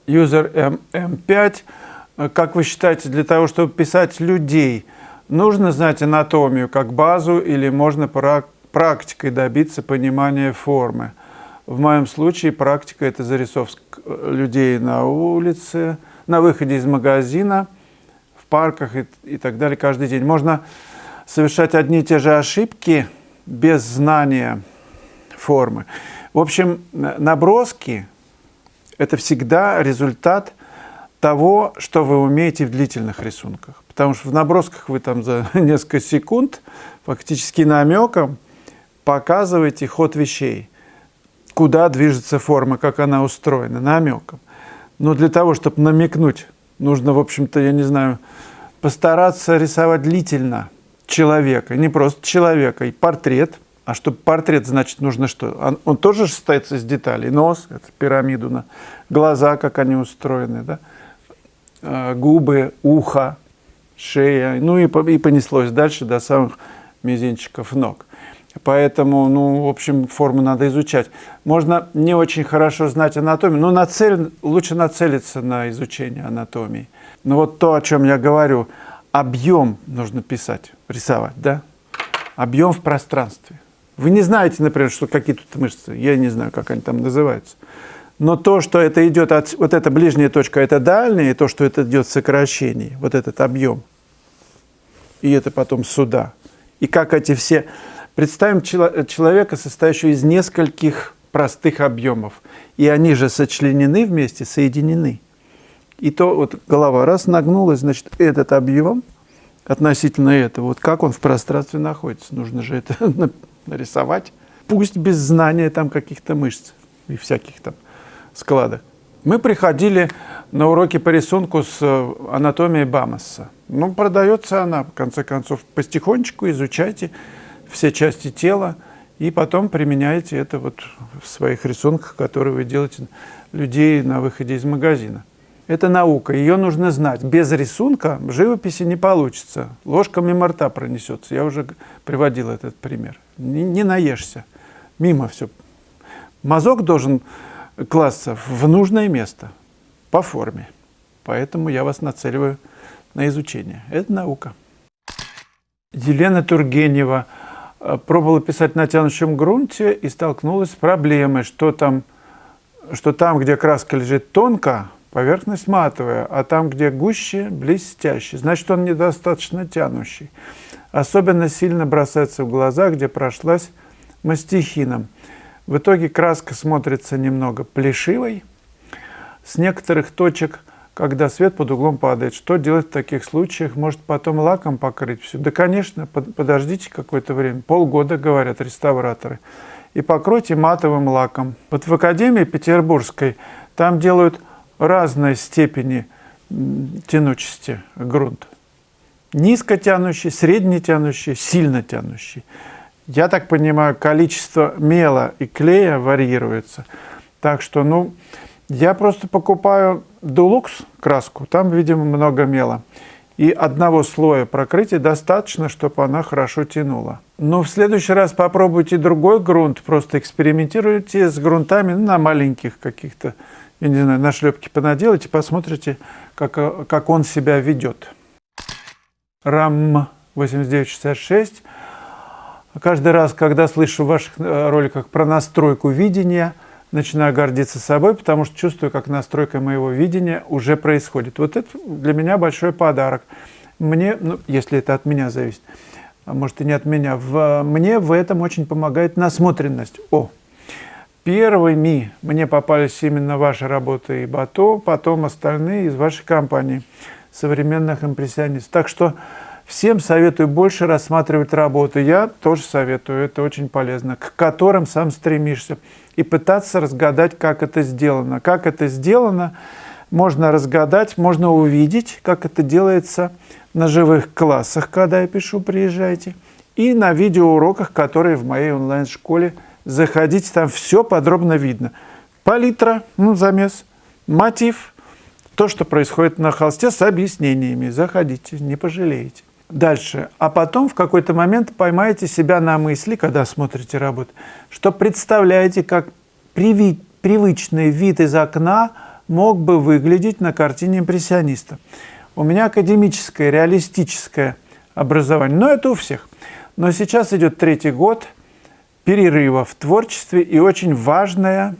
User M5. Как вы считаете, для того, чтобы писать людей, нужно знать анатомию как базу или можно практикой добиться понимания формы? В моем случае практика – это зарисовка людей на улице, на выходе из магазина, в парках и так далее каждый день. Можно совершать одни и те же ошибки без знания формы. В общем, наброски – это всегда результат того, что вы умеете в длительных рисунках. Потому что в набросках вы там за несколько секунд фактически намеком показываете ход вещей, куда движется форма, как она устроена, намеком. Но для того, чтобы намекнуть, нужно, в общем-то, я не знаю, постараться рисовать длительно человека, не просто человека, и портрет. А чтобы портрет, значит, нужно что? Он тоже состоит из деталей. Нос, это пирамиду, глаза, как они устроены, да? Губы, ухо, шея, ну и понеслось дальше до самых мизинчиков ног. Поэтому, ну, в общем, форму надо изучать. Можно не очень хорошо знать анатомию, но лучше нацелиться на изучение анатомии. Но вот то, о чем я говорю, объем нужно писать, рисовать, да? Объем в пространстве. Вы не знаете, например, что какие тут мышцы, я не знаю, как они там называются. Но то, что это идет от, вот эта ближняя точка, это дальняя, и то, что это идет в сокращении, вот этот объем, и это потом сюда. И как эти все... Представим человека, состоящего из нескольких простых объемов, и они же сочленены вместе, соединены. И то вот голова раз нагнулась, значит, этот объем относительно этого, вот как он в пространстве находится, нужно же это нарисовать, пусть без знания там каких-то мышц и всяких там складок. Мы приходили на уроки по рисунку с анатомией Бамоса. Ну, продается она, в конце концов, потихонечку изучайте все части тела и потом применяете это вот в своих рисунках, которые вы делаете людей на выходе из магазина. Это наука, ее нужно знать. Без рисунка живописи не получится. Ложка мимо рта пронесется. Я уже приводил этот пример. Не наешься. Мимо все. Мазок должен класться в нужное место по форме. Поэтому я вас нацеливаю на изучение. Это наука. Елена Тургенева пробовала писать на тянущем грунте и столкнулась с проблемой, что там, где краска лежит тонко, поверхность матовая, а там, где гуще, блестящий. Значит, он недостаточно тянущий. Особенно сильно бросается в глаза, где прошлась мастихином. В итоге краска смотрится немного плешивой. С некоторых точек, когда свет под углом падает, что делать в таких случаях? Может, потом лаком покрыть все? Да, конечно, подождите какое-то время. Полгода, говорят реставраторы. И покройте матовым лаком. Вот в Академии Петербургской там делают разной степени тянучести грунт. Низко тянущий, средне тянущий, сильно тянущий. Я так понимаю, количество мела и клея варьируется. Так что, ну, я просто покупаю Dulux краску, там, видимо, много мела. И одного слоя прокрытия достаточно, чтобы она хорошо тянула. Но в следующий раз попробуйте другой грунт, просто экспериментируйте с грунтами на маленьких каких-то, я не знаю, нашлепки понаделайте, посмотрите, как он себя ведет. RAM 8966. Каждый раз, когда слышу в ваших роликах про настройку видения, начинаю гордиться собой, потому что чувствую, как настройка моего видения уже происходит. Вот это для меня большой подарок. Мне, ну, если это от меня зависит, а может и не от меня, мне в этом очень помогает насмотренность. Первыми мне попались именно ваши работы и Бато, потом остальные из вашей компании, современных импрессионистов. Так что всем советую больше рассматривать работы. Я тоже советую, это очень полезно, к которым сам стремишься. И пытаться разгадать, как это сделано. Как это сделано, можно разгадать, можно увидеть, как это делается на живых классах, когда я пишу, приезжайте. И на видеоуроках, которые в моей онлайн-школе. Заходите, там все подробно видно. Палитра, замес, мотив, то, что происходит на холсте с объяснениями. Заходите, не пожалеете. Дальше. А потом в какой-то момент поймаете себя на мысли, когда смотрите работу, что представляете, как привычный вид из окна мог бы выглядеть на картине импрессиониста. У меня академическое, реалистическое образование, но это у всех. Но сейчас идет 3-й год перерыва в творчестве и очень важное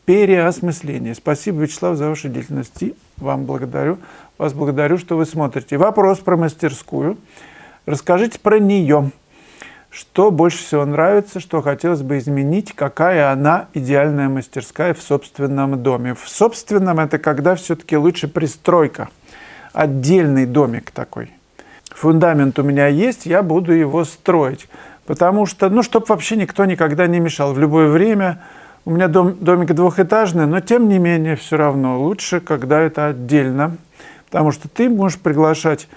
переосмысление. Спасибо, Вячеслав, за вашу деятельность. И вас благодарю, что вы смотрите. Вопрос про мастерскую. Расскажите про нее. Что больше всего нравится, что хотелось бы изменить, какая она идеальная мастерская в собственном доме. В собственном это когда все-таки лучше пристройка, отдельный домик такой. Фундамент у меня есть, я буду его строить, потому что, чтобы вообще никто никогда не мешал. В любое время у меня домик двухэтажный, но тем не менее все равно лучше, когда это отдельно, потому что ты можешь приглашать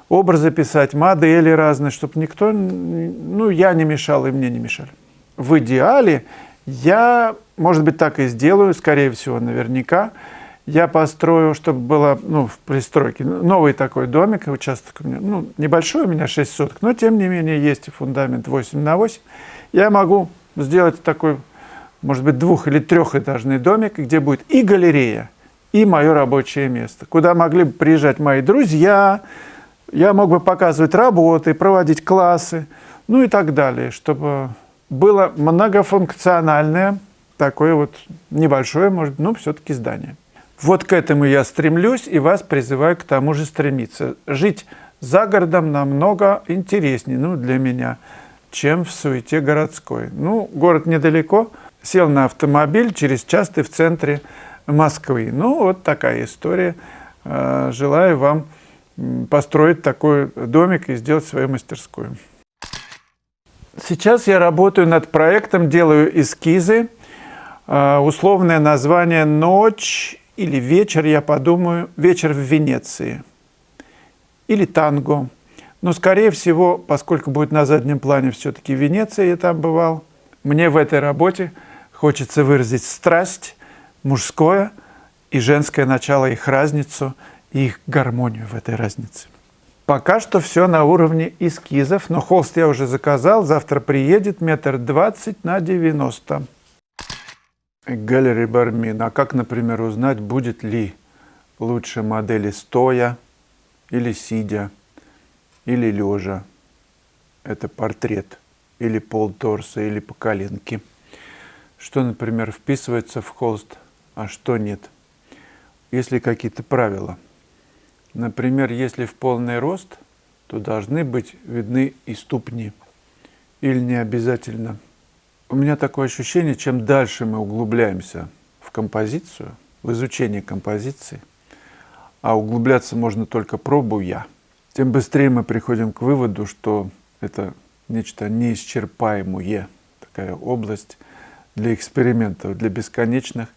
образы писать, модели разные, чтобы никто, я не мешал и мне не мешали. В идеале я, может быть, так и сделаю, скорее всего, наверняка. Я построю, чтобы было, в пристройке, новый такой домик, участок у меня, небольшой у меня 6 соток, но тем не менее есть фундамент 8×8. Я могу сделать такой, может быть, 2- или 3-этажный домик, где будет и галерея, и мое рабочее место, куда могли бы приезжать мои друзья. Я мог бы показывать работы, проводить классы, и так далее, чтобы было многофункциональное, такое вот небольшое, может, все-таки здание. Вот к этому я стремлюсь и вас призываю к тому же стремиться. Жить за городом намного интереснее, для меня, чем в суете городской. Город недалеко, сел на автомобиль, через час ты в центре Москвы. Вот такая история. Желаю вам построить такой домик и сделать свою мастерскую. Сейчас я работаю над проектом, делаю эскизы. Условное название «Ночь» или «Вечер», я подумаю, «Вечер в Венеции» или «Танго». Но, скорее всего, поскольку будет на заднем плане все-таки Венеция, я там бывал, мне в этой работе хочется выразить страсть, мужское и женское начало, их разницу и их гармонию в этой разнице. Пока что все на уровне эскизов, но холст я уже заказал, завтра приедет 1,20 на 90 см. Галерей Бармин. А как, например, узнать, будет ли лучше модели стоя или сидя, или лежа? Это портрет, или полторса, или по коленке. Что, например, вписывается в холст, а что нет? Есть ли какие-то правила? Например, если в полный рост, то должны быть видны и ступни. Или не обязательно. У меня такое ощущение, чем дальше мы углубляемся в композицию, в изучение композиции, а углубляться можно только пробуя, тем быстрее мы приходим к выводу, что это нечто неисчерпаемое, такая область для экспериментов, для бесконечных.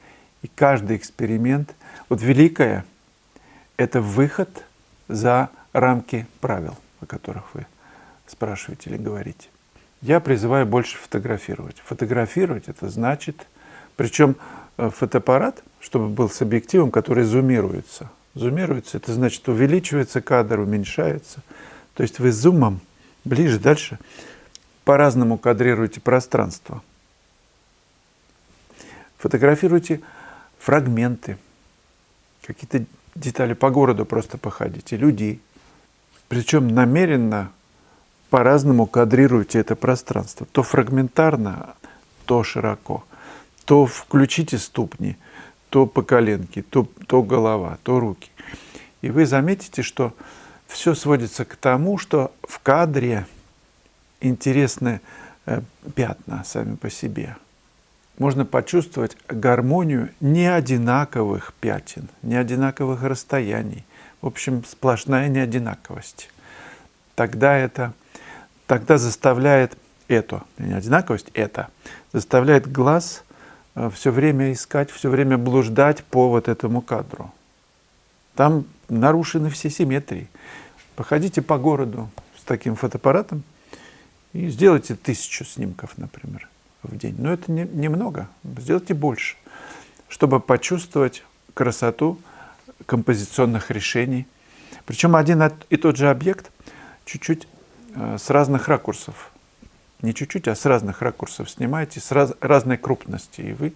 И каждый эксперимент, великое, это выход за рамки правил, о которых вы спрашиваете или говорите. Я призываю больше фотографировать. Фотографировать – это значит, причем фотоаппарат, чтобы был с объективом, который зумируется. Зумируется – это значит, увеличивается кадр, уменьшается. То есть вы зумом ближе, дальше по-разному кадрируете пространство. Фотографируйте фрагменты, какие-то детали, по городу просто походите, людей. Причем намеренно по-разному кадрируйте это пространство. То фрагментарно, то широко. То включите ступни, то по коленке, то голова, то руки. И вы заметите, что все сводится к тому, что в кадре интересны пятна сами по себе. Можно почувствовать гармонию неодинаковых пятен, неодинаковых расстояний. В общем, сплошная неодинаковость. Тогда заставляет заставляет глаз все время искать, все время блуждать по этому кадру. Там нарушены все симметрии. Походите по городу с таким фотоаппаратом и сделайте 1000 снимков, например, в день. Но это немного, сделайте больше, чтобы почувствовать красоту композиционных решений. Причем один и тот же объект чуть-чуть с разных ракурсов. Не чуть-чуть, а с разных ракурсов снимаете, с разной крупности. И вы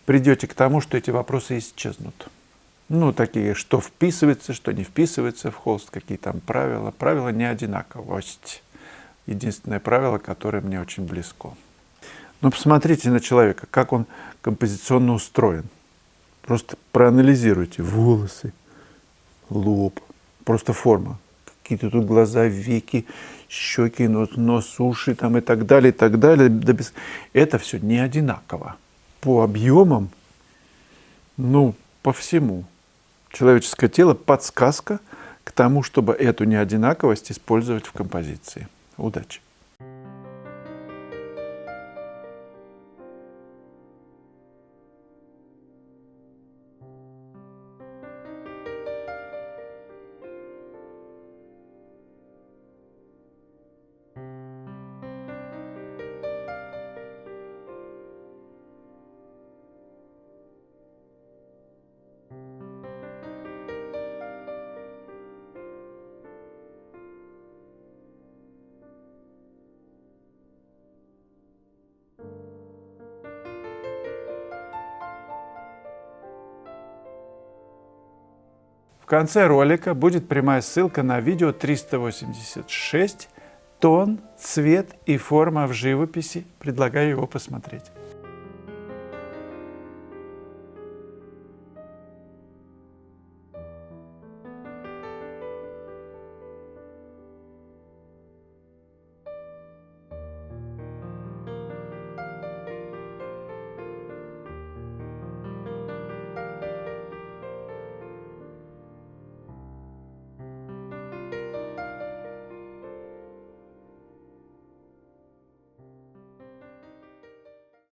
придете к тому, что эти вопросы исчезнут. Ну, такие, что вписывается, что не вписывается в холст, какие там правила. Правила не одинаковость. Единственное правило, которое мне очень близко. Но посмотрите на человека, как он композиционно устроен. Просто проанализируйте волосы, лоб, просто форма. Какие-то тут глаза, веки, щеки, нос, уши там, и так далее, и так далее. Это все не одинаково. По объемам, ну, по всему. Человеческое тело – подсказка к тому, чтобы эту неодинаковость использовать в композиции. Удачи! В конце ролика будет прямая ссылка на видео 386 «Тон, цвет и форма в живописи». Предлагаю его посмотреть.